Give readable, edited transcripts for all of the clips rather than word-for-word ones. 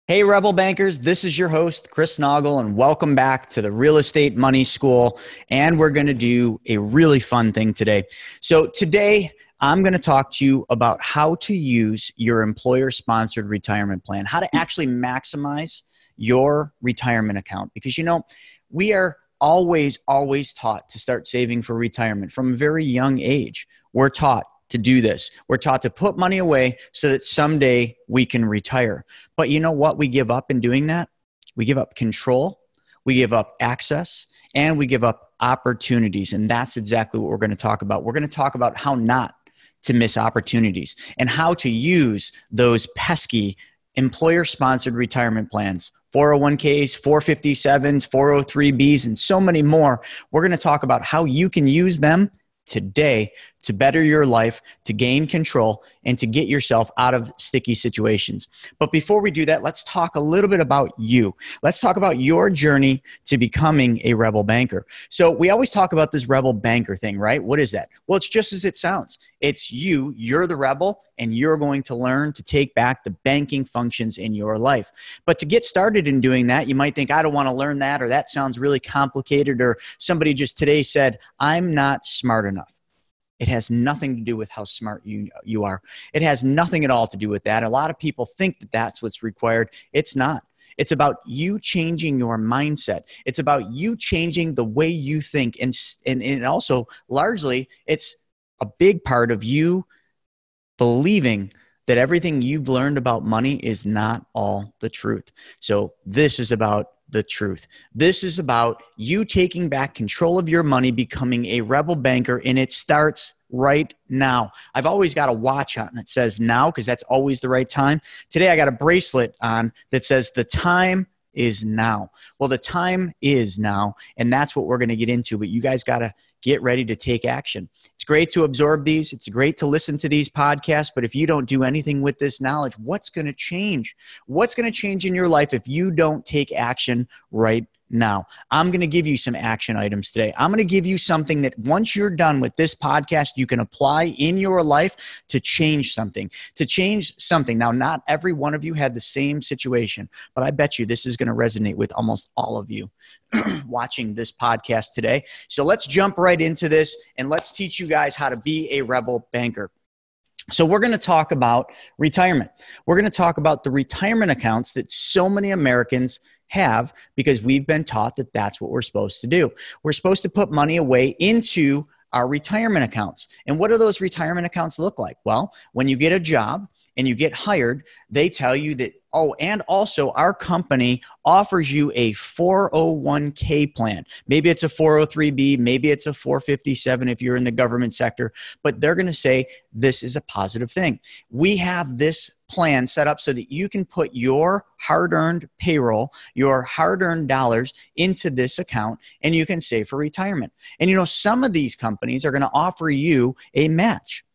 Hey, Rebel Bankers, this is your host, Chris Naugle, and welcome back to the Real Estate Money School. And we're going to do a really fun thing today. So today, I'm going to talk to you about how to use your employer-sponsored retirement plan, how to actually maximize your retirement account. Because, we are always taught to start saving for retirement from a very young age. We're taught to do this. We're taught to put money away so that someday we can retire. But you know what we give up in doing that? We give up control, we give up access, and we give up opportunities. And that's exactly what we're going to talk about. We're going to talk about how not to miss opportunities and how to use those pesky employer-sponsored retirement plans, 401ks, 457s, 403bs, and so many more. We're going to talk about how you can use them today to better your life, to gain control, and to get yourself out of sticky situations. But before we do that, let's talk a little bit about you. Let's talk about your journey to becoming a rebel banker. So we always talk about this rebel banker thing, right? What is that? Well, it's just as it sounds. It's you're the rebel, and you're going to learn to take back the banking functions in your life. But to get started in doing that, you might think, I don't want to learn that, or that sounds really complicated, or somebody just today said, I'm not smart enough. It has nothing to do with how smart you are. It has nothing at all to do with that. A lot of people think that that's what's required. It's not. It's about you changing your mindset. It's about you changing the way you think. And also, largely, it's a big part of you believing that everything you've learned about money is not all the truth. So this is about the truth. This is about you taking back control of your money, becoming a rebel banker, and it starts right now. I've always got a watch on that says now because that's always the right time. Today I got a bracelet on that says the time is now. Well, the time is now, and that's what we're going to get into, but you guys got to get ready to take action. It's great to absorb these. It's great to listen to these podcasts, but if you don't do anything with this knowledge, what's going to change? What's going to change in your life if you don't take action right now? I'm going to give you some action items today. I'm going to give you something that once you're done with this podcast, you can apply in your life to change something, Now, not every one of you had the same situation, but I bet you this is going to resonate with almost all of you watching this podcast today. So let's jump right into this and let's teach you guys how to be a rebel banker. So we're going to talk about retirement. We're going to talk about the retirement accounts that so many Americans have because we've been taught that that's what we're supposed to do. We're supposed to put money away into our retirement accounts. And what do those retirement accounts look like? Well, when you get a job and you get hired, they tell you that, and also our company offers you a 401k plan. Maybe it's a 403b, maybe it's a 457 if you're in the government sector, but they're going to say this is a positive thing. We have this plan set up so that you can put your hard-earned payroll, your hard-earned dollars into this account, and you can save for retirement. And some of these companies are going to offer you a match.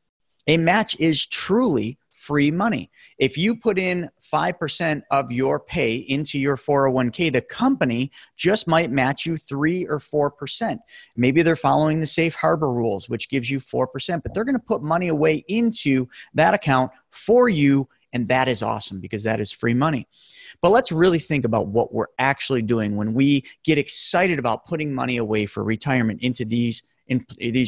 A match is truly free money. If you put in 5% of your pay into your 401k, the company just might match you 3 or 4%. Maybe they're following the safe harbor rules, which gives you 4%, but they're going to put money away into that account for you. And that is awesome because that is free money. But let's really think about what we're actually doing when we get excited about putting money away for retirement into these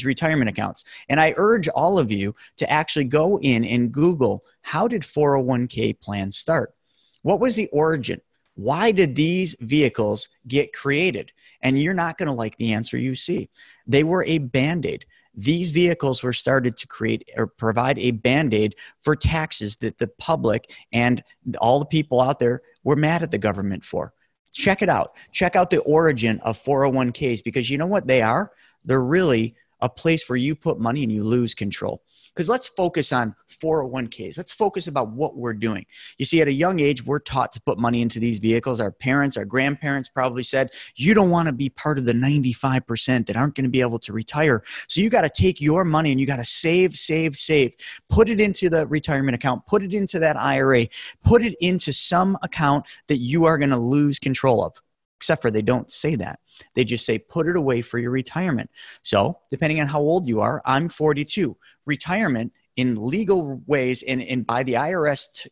retirement accounts. And I urge all of you to actually go in and Google, how did 401k plans start? What was the origin? Why did these vehicles get created? And you're not going to like the answer you see. They were a Band-Aid. These vehicles were started to create or provide a Band-Aid for taxes that the public and all the people out there were mad at the government for. Check it out. Check out the origin of 401ks because you know what they are? They're really a place where you put money and you lose control. Because let's focus on 401ks. Let's focus about what we're doing. You see, at a young age, we're taught to put money into these vehicles. Our parents, our grandparents probably said, you don't want to be part of the 95% that aren't going to be able to retire. So you got to take your money and you got to save. Put it into the retirement account. Put it into that IRA. Put it into some account that you are going to lose control of. Except for they don't say that. They just say, put it away for your retirement. So depending on how old you are, I'm 42. Retirement in legal ways and by the IRS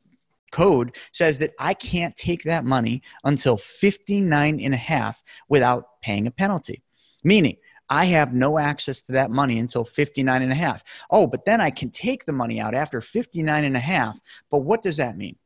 code says that I can't take that money until 59 and a half without paying a penalty. Meaning, I have no access to that money until 59 and a half. Oh, but then I can take the money out after 59 and a half. But what does that mean?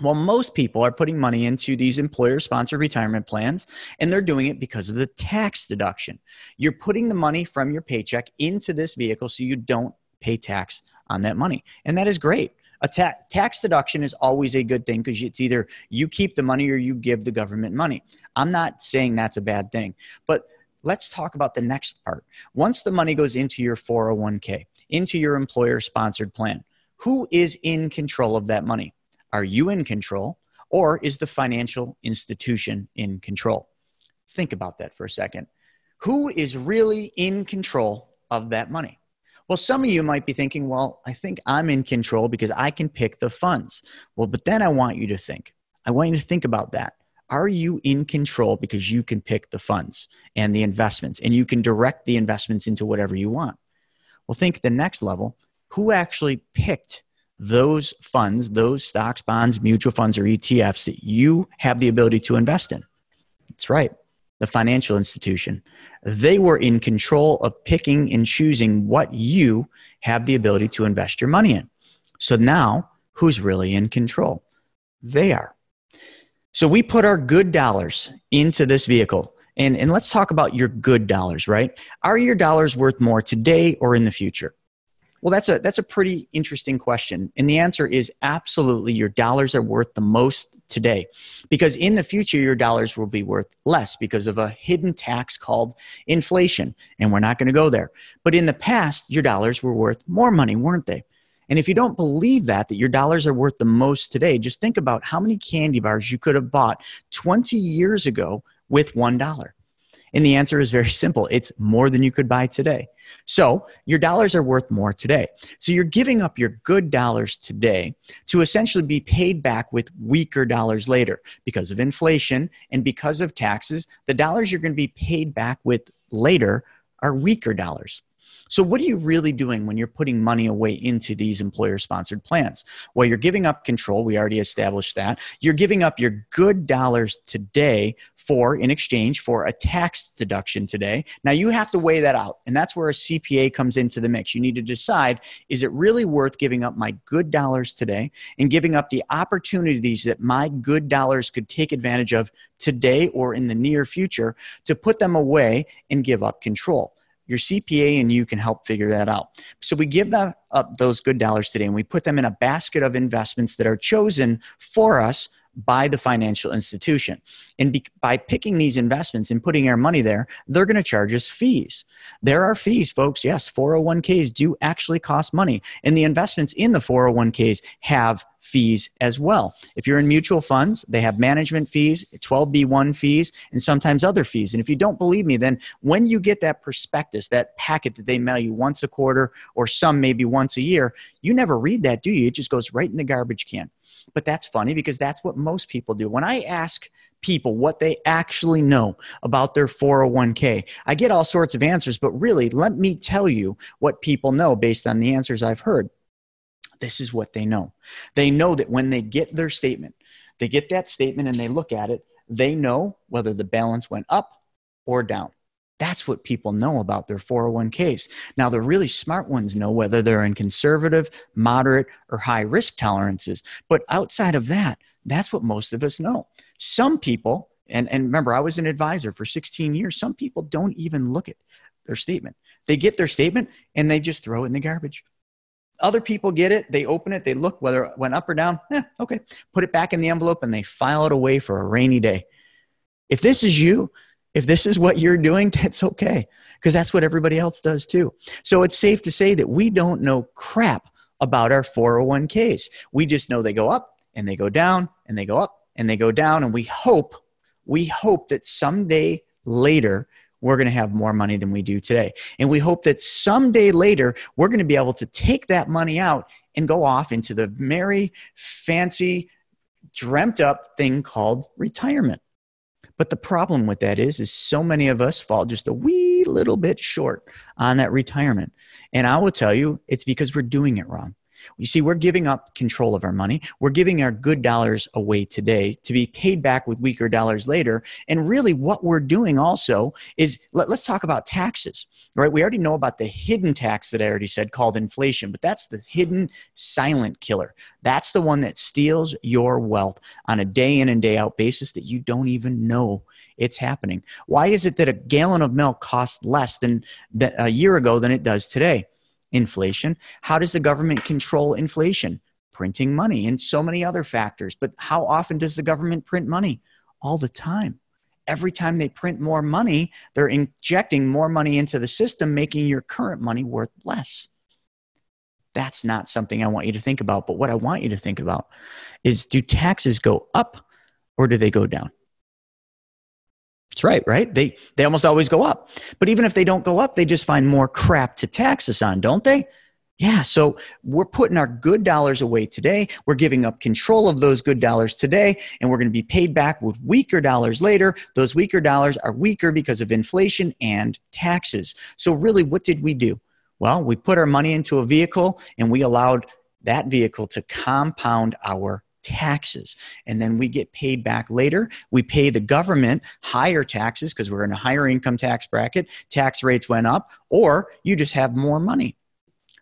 Well, most people are putting money into these employer-sponsored retirement plans, and they're doing it because of the tax deduction. You're putting the money from your paycheck into this vehicle so you don't pay tax on that money. And that is great. A tax deduction is always a good thing because it's either you keep the money or you give the government money. I'm not saying that's a bad thing, but let's talk about the next part. Once the money goes into your 401k, into your employer-sponsored plan, who is in control of that money? Are you in control, or is the financial institution in control? Think about that for a second. Who is really in control of that money? Well, some of you might be thinking, well, I think I'm in control because I can pick the funds. Well, but then I want you to think about that. Are you in control because you can pick the funds and the investments, and you can direct the investments into whatever you want? Well, think the next level. Who actually picked those funds, those stocks, bonds, mutual funds, or ETFs that you have the ability to invest in? That's right, the financial institution. They were in control of picking and choosing what you have the ability to invest your money in. So now, who's really in control? They are. So we put our good dollars into this vehicle. And let's talk about your good dollars, right? Are your dollars worth more today or in the future? Well, that's a pretty interesting question. And the answer is absolutely, your dollars are worth the most today. Because in the future, your dollars will be worth less because of a hidden tax called inflation. And we're not going to go there. But in the past, your dollars were worth more money, weren't they? And if you don't believe that your dollars are worth the most today, just think about how many candy bars you could have bought 20 years ago with $1. And the answer is very simple. It's more than you could buy today. So your dollars are worth more today. So you're giving up your good dollars today to essentially be paid back with weaker dollars later. Because of inflation and because of taxes, the dollars you're going to be paid back with later are weaker dollars. So what are you really doing when you're putting money away into these employer-sponsored plans? Well, you're giving up control. We already established that. You're giving up your good dollars today in exchange for a tax deduction today. Now, you have to weigh that out, and that's where a CPA comes into the mix. You need to decide, is it really worth giving up my good dollars today and giving up the opportunities that my good dollars could take advantage of today or in the near future to put them away and give up control? Your CPA and you can help figure that out. So we give up those good dollars today, and we put them in a basket of investments that are chosen for us by the financial institution. And by picking these investments and putting our money there, they're going to charge us fees. There are fees, folks. Yes, 401ks do actually cost money. And the investments in the 401ks have fees as well. If you're in mutual funds, they have management fees, 12B1 fees, and sometimes other fees. And if you don't believe me, then when you get that prospectus, that packet that they mail you once a quarter or some maybe once a year, you never read that, do you? It just goes right in the garbage can. But that's funny because that's what most people do. When I ask people what they actually know about their 401k, I get all sorts of answers, but really, let me tell you what people know based on the answers I've heard. This is what they know. They know that when they get their statement, they get that statement and they look at it, they know whether the balance went up or down. That's what people know about their 401ks. Now, the really smart ones know whether they're in conservative, moderate, or high risk tolerances. But outside of that, that's what most of us know. Some people, and remember, I was an advisor for 16 years. Some people don't even look at their statement. They get their statement and they just throw it in the garbage. Other people get it, they open it, they look whether it went up or down. Okay, put it back in the envelope and they file it away for a rainy day. If this is you, if this is what you're doing, that's okay, because that's what everybody else does too. So it's safe to say that we don't know crap about our 401ks. We just know they go up and they go down and they go up and they go down. And we hope that someday later, we're going to have more money than we do today. And we hope that someday later, we're going to be able to take that money out and go off into the merry, fancy, dreamt up thing called retirement. But the problem with that is so many of us fall just a wee little bit short on that retirement. And I will tell you, it's because we're doing it wrong. You see, we're giving up control of our money. We're giving our good dollars away today to be paid back with weaker dollars later. And really what we're doing also is, let's talk about taxes, right? We already know about the hidden tax that I already said called inflation, but that's the hidden silent killer. That's the one that steals your wealth on a day in and day out basis that you don't even know it's happening. Why is it that a gallon of milk costs less than a year ago than it does today? Inflation. How does the government control inflation? Printing money and so many other factors. But how often does the government print money? All the time. Every time they print more money, they're injecting more money into the system, making your current money worth less. That's not something I want you to think about. But what I want you to think about is, do taxes go up or do they go down? That's right, right? They almost always go up. But even if they don't go up, they just find more crap to tax us on, don't they? Yeah, so we're putting our good dollars away today. We're giving up control of those good dollars today, and we're going to be paid back with weaker dollars later. Those weaker dollars are weaker because of inflation and taxes. So really, what did we do? Well, we put our money into a vehicle, and we allowed that vehicle to compound our taxes. And then we get paid back later. We pay the government higher taxes because we're in a higher income tax bracket. Tax rates went up, or you just have more money.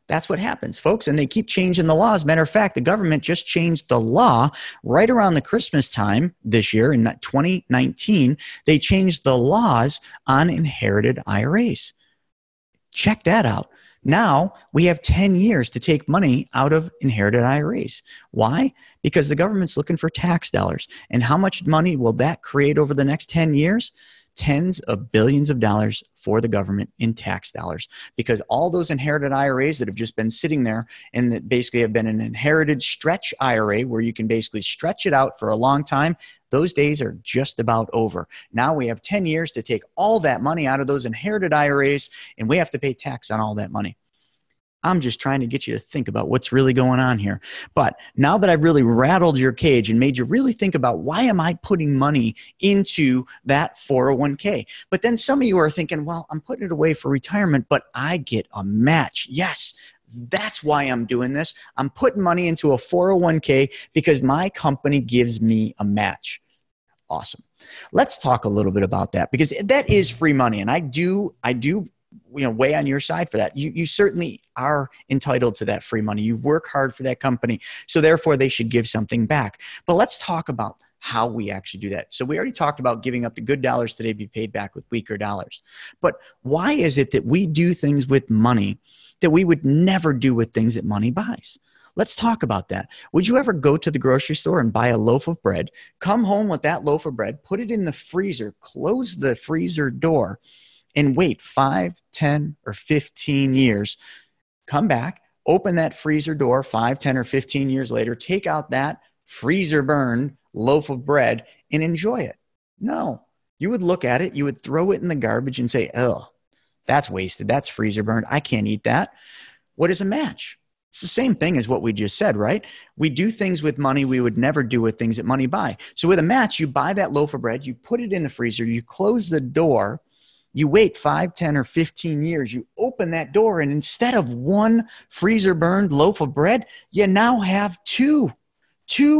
That's what happens, folks. And they keep changing the laws. Matter of fact, the government just changed the law right around the Christmas time this year in 2019. They changed the laws on inherited IRAs. Check that out. Now we have 10 years to take money out of inherited IRAs. Why? Because the government's looking for tax dollars. And how much money will that create over the next 10 years? Tens of billions of dollars for the government in tax dollars, because all those inherited IRAs that have just been sitting there and that basically have been an inherited stretch IRA where you can basically stretch it out for a long time, those days are just about over. Now we have 10 years to take all that money out of those inherited IRAs, and we have to pay tax on all that money. I'm just trying to get you to think about what's really going on here. But now that I've really rattled your cage and made you really think about, why am I putting money into that 401k? But then some of you are thinking, well, I'm putting it away for retirement, but I get a match. Yes, that's why I'm doing this. I'm putting money into a 401k because my company gives me a match. Awesome. Let's talk a little bit about that, because that is free money. And I do weigh on your side for that. You certainly are entitled to that free money. You work hard for that company, so therefore they should give something back. But let's talk about how we actually do that. So we already talked about giving up the good dollars today, be paid back with weaker dollars. But why is it that we do things with money that we would never do with things that money buys? Let's talk about that. Would you ever go to the grocery store and buy a loaf of bread, come home with that loaf of bread, put it in the freezer, close the freezer door, and wait 5, 10, or 15 years, come back, open that freezer door 5, 10, or 15 years later, take out that freezer burned loaf of bread and enjoy it? No. You would look at it, you would throw it in the garbage and say, oh, that's wasted. That's freezer burned. I can't eat that. What is a match? It's the same thing as what we just said, right? We do things with money we would never do with things that money buy. So with a match, you buy that loaf of bread, you put it in the freezer, you close the door, you wait 5, 10, or 15 years, you open that door, and instead of one freezer burned loaf of bread, you now have two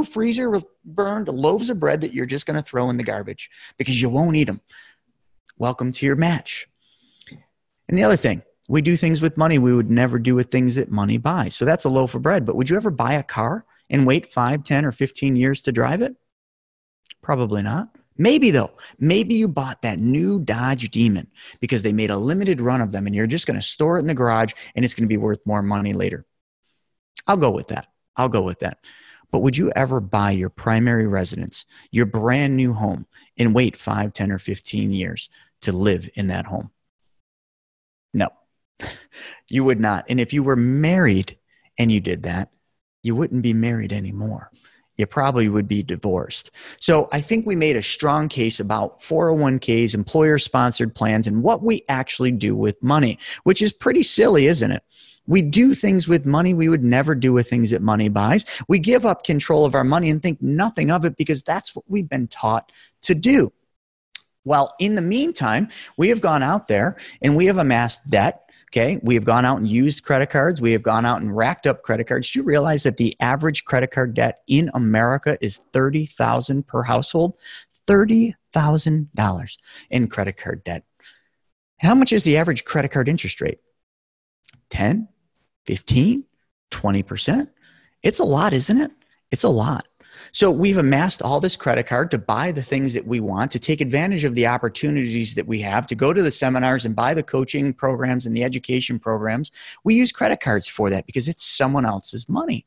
freezer burned loaves of bread that you're just going to throw in the garbage because you won't eat them. Welcome to your match. And the other thing, we do things with money we would never do with things that money buys. So that's a loaf of bread. But would you ever buy a car and wait 5, 10, or 15 years to drive it? Probably not. Maybe though, maybe you bought that new Dodge Demon because they made a limited run of them and you're just going to store it in the garage and it's going to be worth more money later. I'll go with that. But would you ever buy your primary residence, your brand new home, and wait 5, 10, or 15 years to live in that home? No, you would not. And if you were married and you did that, you wouldn't be married anymore. You probably would be divorced. So I think we made a strong case about 401ks, employer-sponsored plans, and what we actually do with money, which is pretty silly, isn't it? We do things with money we would never do with things that money buys. We give up control of our money and think nothing of it because that's what we've been taught to do. Well, in the meantime, we have gone out there and we have amassed debt. Okay. We have gone out and used credit cards. We have gone out and racked up credit cards. Do you realize that the average credit card debt in America is $30,000 per household? $30,000 in credit card debt. How much is the average credit card interest rate? 10, 15, 20%. It's a lot, isn't it? It's a lot. So we've amassed all this credit card to buy the things that we want, to take advantage of the opportunities that we have, to go to the seminars and buy the coaching programs and the education programs. We use credit cards for that because it's someone else's money.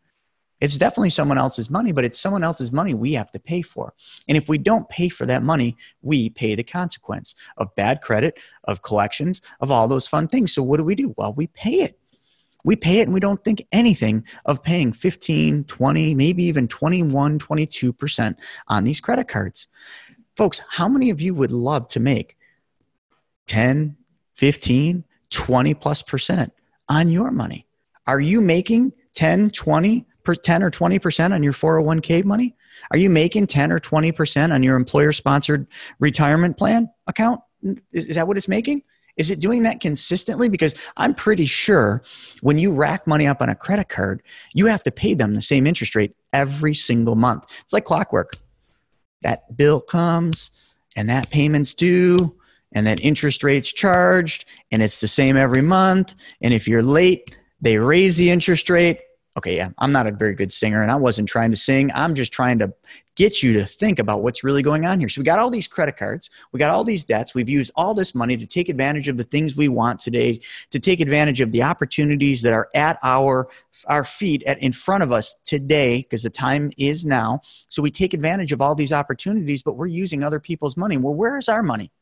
It's definitely someone else's money, but it's someone else's money we have to pay for. And if we don't pay for that money, we pay the consequence of bad credit, of collections, of all those fun things. So what do? Well, we pay it. We pay it and we don't think anything of paying 15, 20, maybe even 21, 22% on these credit cards. Folks, how many of you would love to make 10, 15, 20 plus percent on your money? Are you making 10 or 20% on your 401k money? Are you making 10 or 20% on your employer-sponsored retirement plan account? Is that what it's making? Is it doing that consistently? Because I'm pretty sure when you rack money up on a credit card, you have to pay them the same interest rate every single month. It's like clockwork. That bill comes and that payment's due and that interest rate's charged and it's the same every month. And if you're late, they raise the interest rate. Okay, yeah, I'm not a very good singer and I wasn't trying to sing. I'm just trying to get you to think about what's really going on here. So we got all these credit cards. We got all these debts. We've used all this money to take advantage of the things we want today, to take advantage of the opportunities that are at our feet, in front of us today, because the time is now. So we take advantage of all these opportunities, but we're using other people's money. Well, where is our money?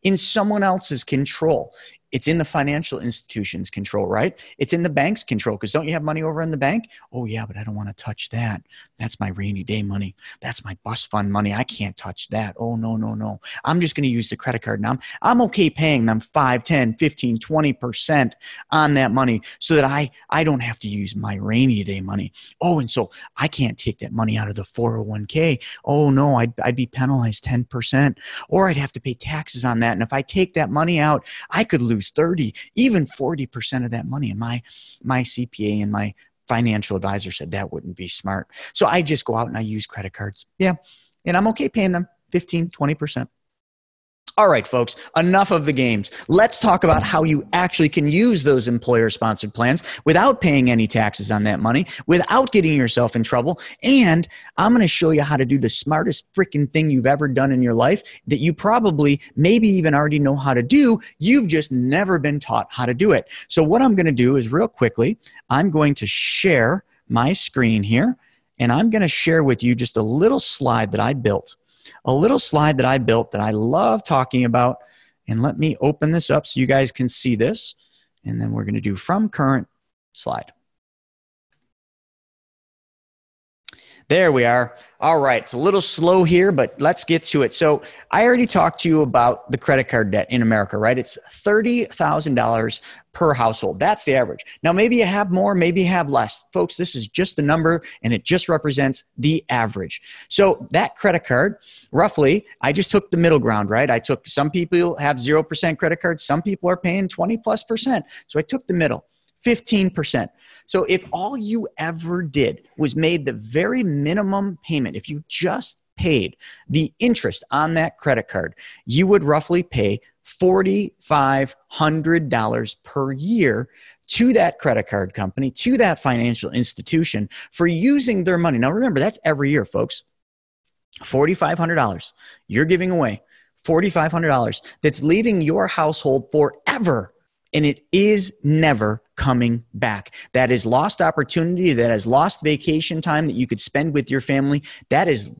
In someone else's control. It's in the financial institution's control, right? It's in the bank's control, because don't you have money over in the bank? Oh yeah, but I don't want to touch that. That's my rainy day money. That's my bus fund money. I can't touch that. Oh, no, no, no. I'm just going to use the credit card. Now I'm okay paying them 5, 10, 15, 20% on that money so that I don't have to use my rainy day money. Oh, and so I can't take that money out of the 401k. Oh no, I'd be penalized 10%, or I'd have to pay taxes on that. And if I take that money out, I could lose 30, even 40% of that money. And my CPA and my financial advisor said that wouldn't be smart. So I just go out and I use credit cards. Yeah. And I'm okay paying them 15, 20%. All right, folks, enough of the games. Let's talk about how you actually can use those employer-sponsored plans without paying any taxes on that money, without getting yourself in trouble. And I'm going to show you how to do the smartest freaking thing you've ever done in your life that you probably maybe even already know how to do. You've just never been taught how to do it. So what I'm going to do is real quickly, I'm going to share my screen here, and I'm going to share with you just a little slide that I built. A little slide that I built that I love talking about. And let me open this up so you guys can see this. And then we're going to do from current slide. There we are. All right. It's a little slow here, but let's get to it. So I already talked to you about the credit card debt in America, right? It's $30,000 per household. That's the average. Now, maybe you have more, maybe you have less. Folks, this is just a number and it just represents the average. So that credit card, roughly, I just took the middle ground, right? I took, some people have 0% credit cards. Some people are paying 20+%. So I took the middle. 15%. So if all you ever did was made the very minimum payment, if you just paid the interest on that credit card, you would roughly pay $4,500 per year to that credit card company, to that financial institution for using their money. Now remember, that's every year, folks. $4,500. You're giving away $4,500 that's leaving your household forever. And it is never coming back. That is lost opportunity. That is lost vacation time that you could spend with your family. That is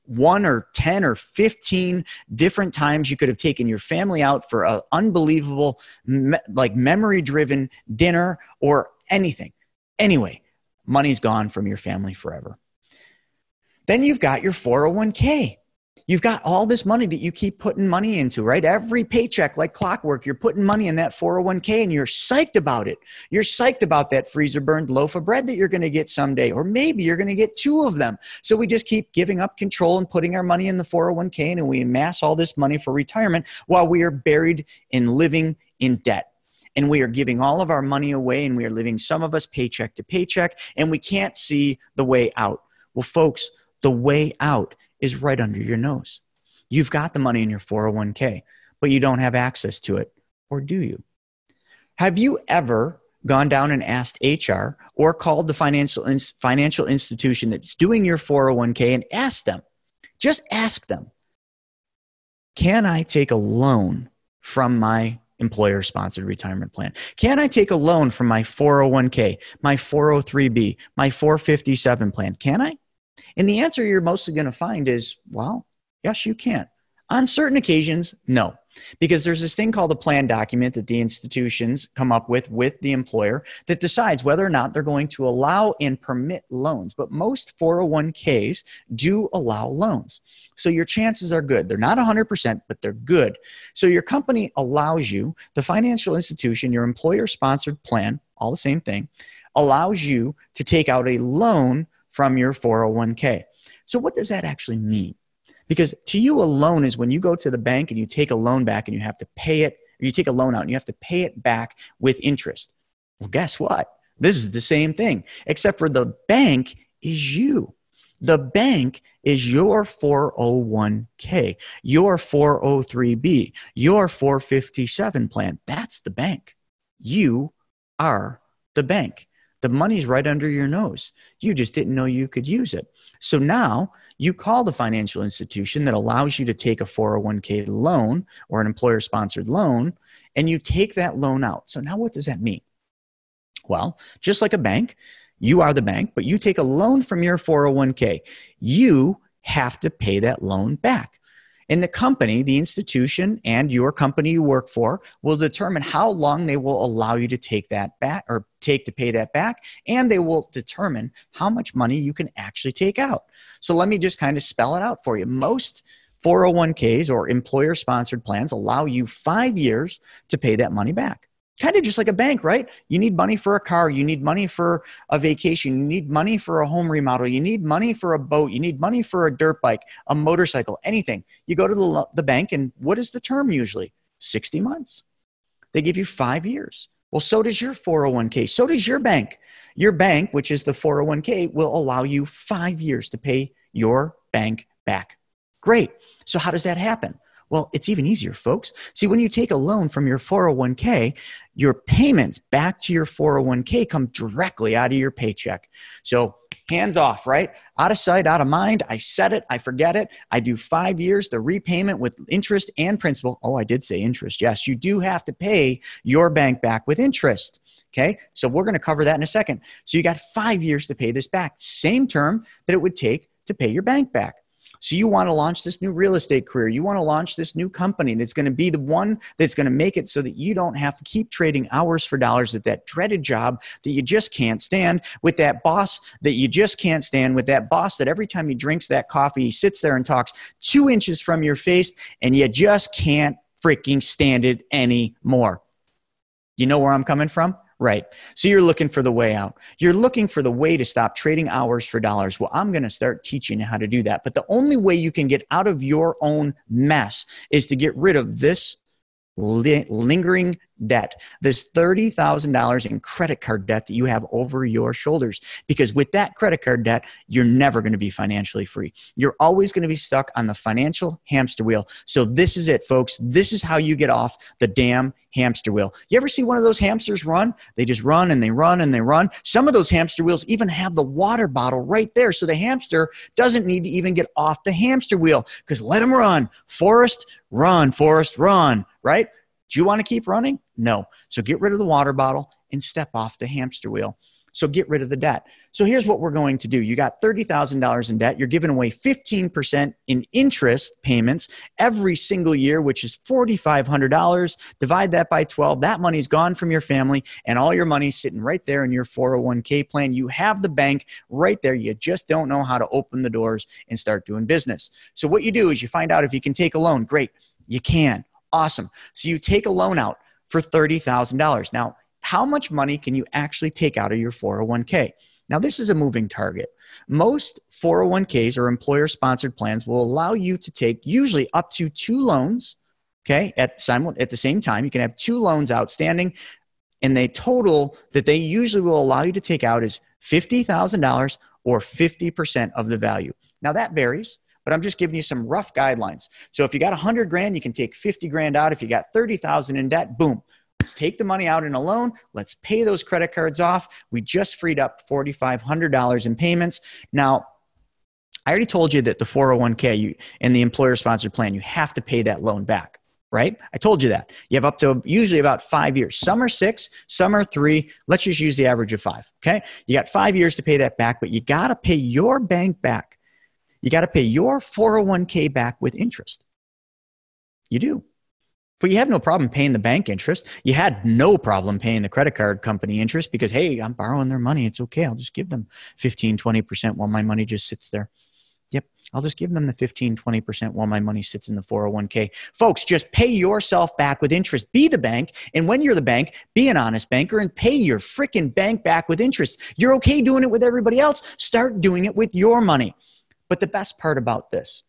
1 or 10 or 15 different times you could have taken your family out for an unbelievable, like memory-driven dinner or anything. Anyway, money's gone from your family forever. Then you've got your 401k. You've got all this money that you keep putting money into, right? Every paycheck, like clockwork, you're putting money in that 401k and you're psyched about it. You're psyched about that freezer burned loaf of bread that you're going to get someday, or maybe you're going to get 2 of them. So we just keep giving up control and putting our money in the 401k, and we amass all this money for retirement while we are buried in living in debt. and we are giving all of our money away, and we are living, some of us, paycheck to paycheck, and we can't see the way out. Well, folks, the way out is right under your nose. You've got the money in your 401k, but you don't have access to it, or do you? Have you ever gone down and asked HR or called the financial institution that's doing your 401k and asked them, just ask them, can I take a loan from my employer-sponsored retirement plan? Can I take a loan from my 401k, my 403b, my 457 plan? Can I? And the answer you're mostly going to find is, well, yes, you can. On certain occasions, no. Because there's this thing called a plan document that the institutions come up with the employer that decides whether or not they're going to allow and permit loans. But most 401ks do allow loans. So your chances are good. They're not 100%, but they're good. So your company allows you, the financial institution, your employer-sponsored plan, all the same thing, allows you to take out a loan from your 401k. So what does that actually mean? Because to you, a loan is when you go to the bank and you take a loan back and you have to pay it, or you take a loan out and you have to pay it back with interest. Well, guess what? This is the same thing, except for the bank is you. The bank is your 401k, your 403b, your 457 plan. That's the bank. You are the bank. The money's right under your nose. You just didn't know you could use it. So now you call the financial institution that allows you to take a 401k loan or an employer-sponsored loan, and you take that loan out. So now what does that mean? Well, just like a bank, you are the bank, but you take a loan from your 401k. You have to pay that loan back. And the company, the institution, and your company you work for will determine how long they will allow you to take that back or take to pay that back. And they will determine how much money you can actually take out. So let me just kind of spell it out for you. Most 401ks or employer-sponsored plans allow you 5 years to pay that money back. Kind of just like a bank, right? You need money for a car. You need money for a vacation. You need money for a home remodel. You need money for a boat. You need money for a dirt bike, a motorcycle, anything. You go to the bank, and what is the term usually? 60 months. They give you 5 years. Well, so does your 401k. So does your bank. Your bank, which is the 401k, will allow you 5 years to pay your bank back. Great. So how does that happen? Well, it's even easier, folks. See, when you take a loan from your 401k, your payments back to your 401k come directly out of your paycheck. So hands off, right? Out of sight, out of mind. I said it. I forget it. I do 5 years, the repayment with interest and principal. Oh, I did say interest. Yes, you do have to pay your bank back with interest. Okay, so we're going to cover that in a second. So you got 5 years to pay this back. Same term that it would take to pay your bank back. So you want to launch this new real estate career. You want to launch this new company that's going to be the one that's going to make it so that you don't have to keep trading hours for dollars at that dreaded job that you just can't stand, with that boss that you just can't stand, with that boss that every time he drinks that coffee, he sits there and talks 2 inches from your face, and you just can't freaking stand it anymore. You know where I'm coming from? Right. So you're looking for the way out. You're looking for the way to stop trading hours for dollars. Well, I'm going to start teaching you how to do that. But the only way you can get out of your own mess is to get rid of this lingering debt, this $30,000 in credit card debt that you have over your shoulders. Because with that credit card debt, you're never going to be financially free. You're always going to be stuck on the financial hamster wheel. So this is it, folks. This is how you get off the damn hamster wheel. You ever see one of those hamsters run? They just run and they run and they run. Some of those hamster wheels even have the water bottle right there. So the hamster doesn't need to even get off the hamster wheel, because let them run. Forrest, run, right? Do you want to keep running? No. So get rid of the water bottle and step off the hamster wheel. So get rid of the debt. So here's what we're going to do. You got $30,000 in debt. You're giving away 15% in interest payments every single year, which is $4,500. Divide that by 12. That money's gone from your family, and all your money's sitting right there in your 401k plan. You have the bank right there. You just don't know how to open the doors and start doing business. So what you do is you find out if you can take a loan. Great. You can. Awesome. So you take a loan out for $30,000. Now, how much money can you actually take out of your 401k? Now, this is a moving target. Most 401ks or employer-sponsored plans will allow you to take usually up to 2 loans, okay, at the same time. You can have 2 loans outstanding. And the total that they usually will allow you to take out is $50,000 or 50% of the value. Now that varies, but I'm just giving you some rough guidelines. So if you got 100 grand, you can take 50 grand out. If you got 30,000 in debt, boom. Let's take the money out in a loan. Let's pay those credit cards off. We just freed up $4,500 in payments. Now, I already told you that the 401k and the employer-sponsored plan, you have to pay that loan back, right? I told you that. You have up to usually about 5 years. Some are 6, some are 3. Let's just use the average of 5, okay? You got 5 years to pay that back, but you got to pay your bank back. You got to pay your 401k back with interest. You do. But you have no problem paying the bank interest. You had no problem paying the credit card company interest because, hey, I'm borrowing their money. It's okay. I'll just give them 15, 20% while my money just sits there. Yep. I'll just give them the 15, 20% while my money sits in the 401k. Folks, just pay yourself back with interest. Be the bank. And when you're the bank, be an honest banker and pay your freaking bank back with interest. You're okay doing it with everybody else. Start doing it with your money. But the best part about this,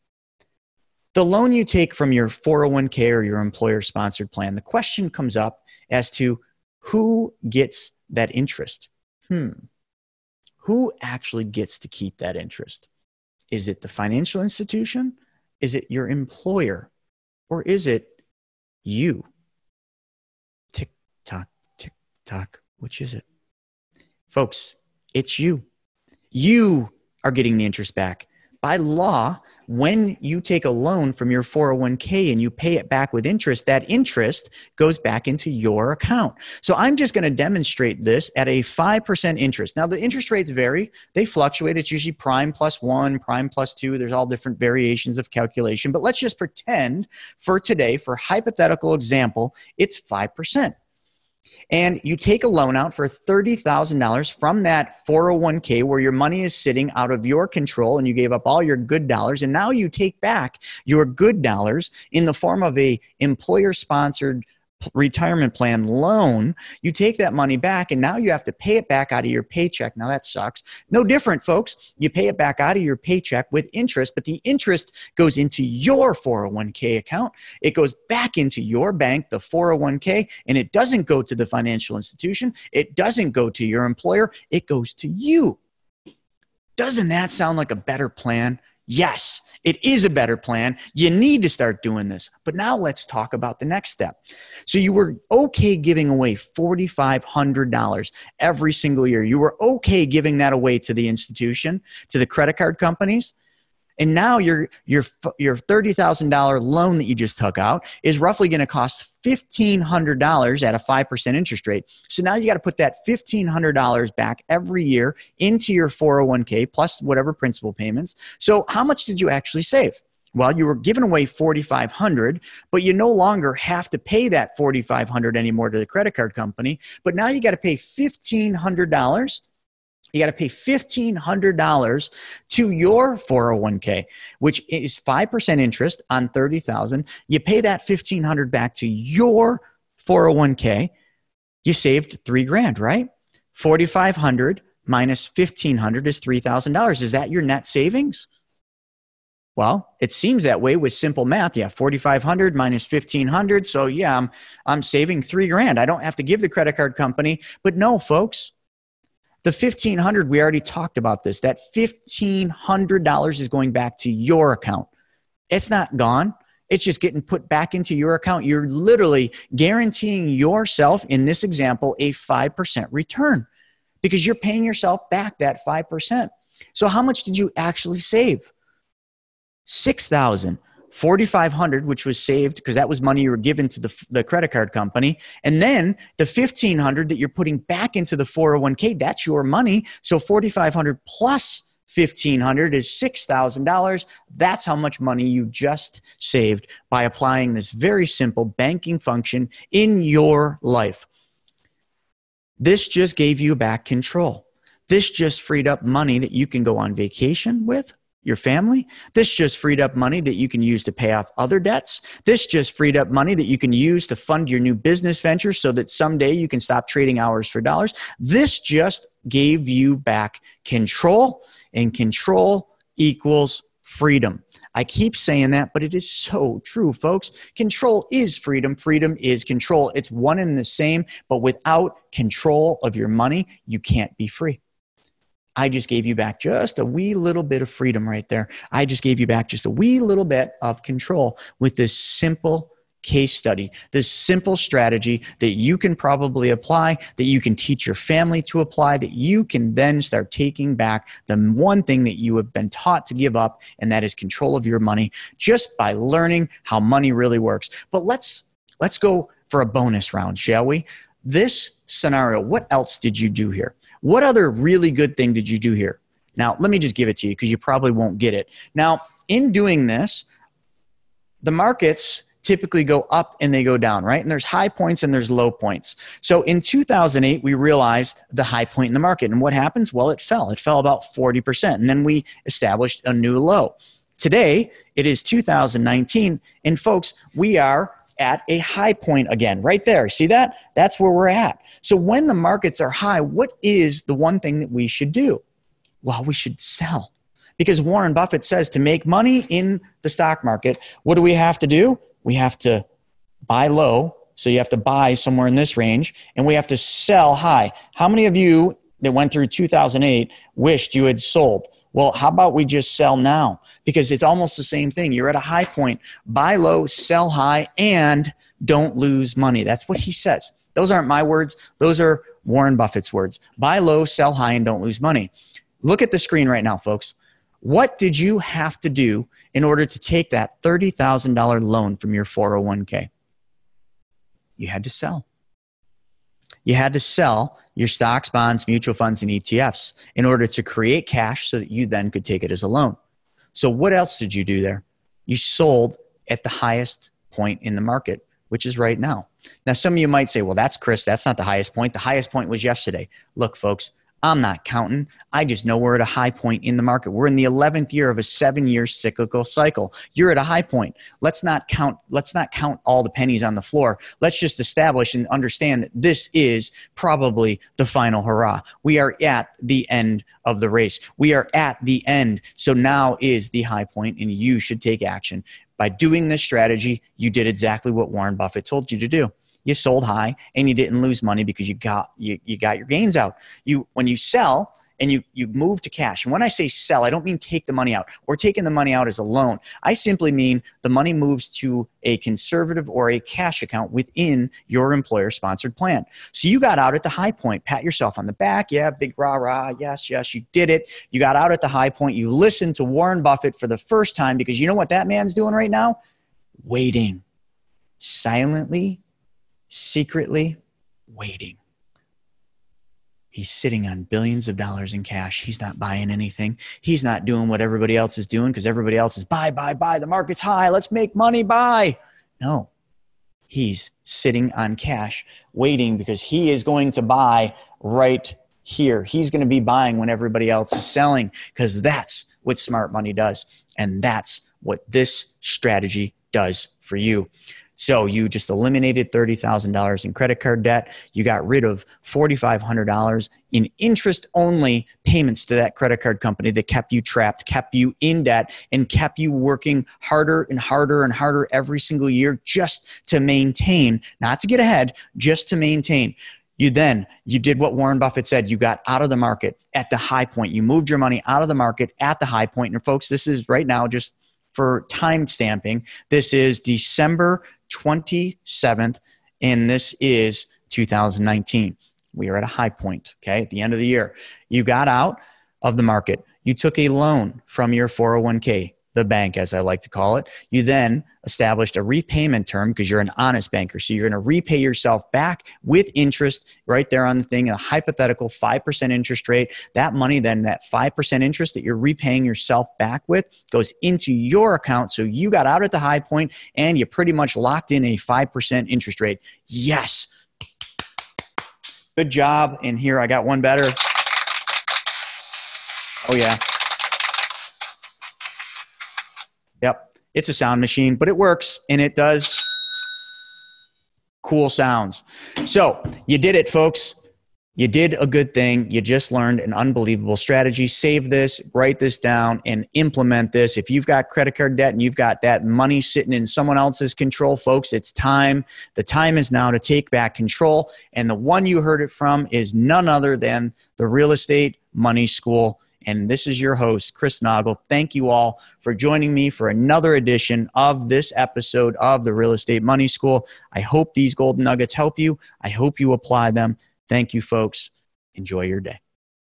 the loan you take from your 401k or your employer-sponsored plan, the question comes up as to who gets that interest. Who actually gets to keep that interest? Is it the financial institution? Is it your employer? Or is it you? Tick tock, which is it? Folks, it's you. You are getting the interest back. By law, when you take a loan from your 401k and you pay it back with interest, that interest goes back into your account. So I'm just going to demonstrate this at a 5% interest. Now, the interest rates vary. They fluctuate. It's usually prime plus 1, prime plus 2. There's all different variations of calculation. But let's just pretend for today, for hypothetical example, it's 5%. And you take a loan out for $30,000 from that 401k where your money is sitting out of your control and you gave up all your good dollars. And now you take back your good dollars in the form of a employer-sponsored retirement plan loan. You take that money back and now you have to pay it back out of your paycheck. Now that sucks. No different, folks. You pay it back out of your paycheck with interest, but the interest goes into your 401k account. It goes back into your bank, the 401k, and it doesn't go to the financial institution. It doesn't go to your employer. It goes to you. Doesn't that sound like a better plan? Yes, it is a better plan. You need to start doing this. But now let's talk about the next step. So you were okay giving away $4,500 every single year. You were okay giving that away to the institution, to the credit card companies. And now your $30,000 loan that you just took out is roughly going to cost $1,500 at a 5% interest rate. So now you got to put that $1,500 back every year into your 401k plus whatever principal payments. So how much did you actually save? Well, you were giving away $4,500, but you no longer have to pay that $4,500 anymore to the credit card company. But now you got to pay $1,500. You got to pay $1,500 to your 401k, which is 5% interest on $30,000. You pay that $1,500 back to your 401k. You saved $3,000, right? $4,500 minus $1,500 is $3,000. Is that your net savings? Well, it seems that way with simple math. Yeah, 4,500 minus 1,500. So yeah, I'm saving $3,000. I don't have to give the credit card company. But no, folks. The $1,500, we already talked about this. That $1,500 is going back to your account. It's not gone. It's just getting put back into your account. You're literally guaranteeing yourself, in this example, a 5% return because you're paying yourself back that 5%. So how much did you actually save? $6,000. $4,500, which was saved because that was money you were given to the credit card company. And then the $1,500 that you're putting back into the 401k, that's your money. So $4,500 plus $1,500 is $6,000. That's how much money you just saved by applying this very simple banking function in your life. This just gave you back control. This just freed up money that you can go on vacation with your family. This just freed up money that you can use to pay off other debts. This just freed up money that you can use to fund your new business venture so that someday you can stop trading hours for dollars. This just gave you back control, and control equals freedom. I keep saying that, but it is so true, folks. Control is freedom. Freedom is control. It's one and the same, but without control of your money, you can't be free. I just gave you back just a wee little bit of freedom right there. I just gave you back just a wee little bit of control with this simple case study, this simple strategy that you can probably apply, that you can teach your family to apply, that you can then start taking back the one thing that you have been taught to give up, and that is control of your money, just by learning how money really works. But let's go for a bonus round, shall we? This scenario, what else did you do here? What other really good thing did you do here? Now, let me just give it to you because you probably won't get it. Now, in doing this, the markets typically go up and they go down, right? And there's high points and there's low points. So in 2008, we realized the high point in the market. And what happens? Well, it fell. It fell about 40%. And then we established a new low. Today, it is 2019. And folks, we are at a high point again, right there. See that? That's where we're at. So when the markets are high, what is the one thing that we should do? Well, we should sell. Because Warren Buffett says to make money in the stock market, what do we have to do? We have to buy low. So you have to buy somewhere in this range, and we have to sell high. How many of you that went through 2008 wished you had sold? Well, how about we just sell now? Because it's almost the same thing. You're at a high point. Buy low, sell high, and don't lose money. That's what he says. Those aren't my words. Those are Warren Buffett's words. Buy low, sell high, and don't lose money. Look at the screen right now, folks. What did you have to do in order to take that $30,000 loan from your 401k? You had to sell. You had to sell your stocks, bonds, mutual funds, and ETFs in order to create cash so that you then could take it as a loan. So what else did you do there? You sold at the highest point in the market, which is right now. Now, some of you might say, well, that's Chris. That's not the highest point. The highest point was yesterday. Look, folks, I'm not counting. I just know we're at a high point in the market. We're in the 11th year of a 7-year cyclical cycle. You're at a high point. Let's not count all the pennies on the floor. Let's just establish and understand that this is probably the final hurrah. We are at the end of the race. We are at the end. So now is the high point, and you should take action. By doing this strategy, you did exactly what Warren Buffett told you to do. You sold high and you didn't lose money because you got your gains out. When you sell and you move to cash. And when I say sell, I don't mean take the money out or taking the money out as a loan. I simply mean the money moves to a conservative or a cash account within your employer-sponsored plan. So you got out at the high point. Pat yourself on the back. Yeah, big rah-rah. Yes, you did it. You got out at the high point. You listened to Warren Buffett for the first time because you know what that man's doing right now? Waiting. Silently, secretly waiting. He's sitting on billions of dollars in cash. He's not buying anything. He's not doing what everybody else is doing because everybody else is buy. The market's high. Let's make money. Buy. No, he's sitting on cash waiting because he is going to buy right here. He's going to be buying when everybody else is selling because that's what smart money does. And that's what this strategy does for you. So you just eliminated $30,000 in credit card debt. You got rid of $4,500 in interest-only payments to that credit card company that kept you trapped, kept you in debt, and kept you working harder and harder and harder every single year just to maintain, not to get ahead, just to maintain. You did what Warren Buffett said. You got out of the market at the high point. You moved your money out of the market at the high point. And folks, this is right now just for time stamping. This is December 27th, and this is 2019. We are at a high point, okay, at the end of the year. You got out of the market. You took a loan from your 401k, the bank, as I like to call it. You then established a repayment term because you're an honest banker. So you're going to repay yourself back with interest right there on the thing, a hypothetical 5% interest rate. That money, then that 5% interest that you're repaying yourself back with goes into your account. So you got out at the high point and you pretty much locked in a 5% interest rate. Yes. Good job. And here I got one better. Oh, yeah. Yep, it's a sound machine, but it works and it does cool sounds. So you did it, folks. You did a good thing. You just learned an unbelievable strategy. Save this, write this down, and implement this. If you've got credit card debt and you've got that money sitting in someone else's control, folks, it's time. The time is now to take back control. And the one you heard it from is none other than the Real Estate Money School. And this is your host, Chris Naugle. Thank you all for joining me for another edition of this episode of the Real Estate Money School. I hope these golden nuggets help you. I hope you apply them. Thank you, folks. Enjoy your day.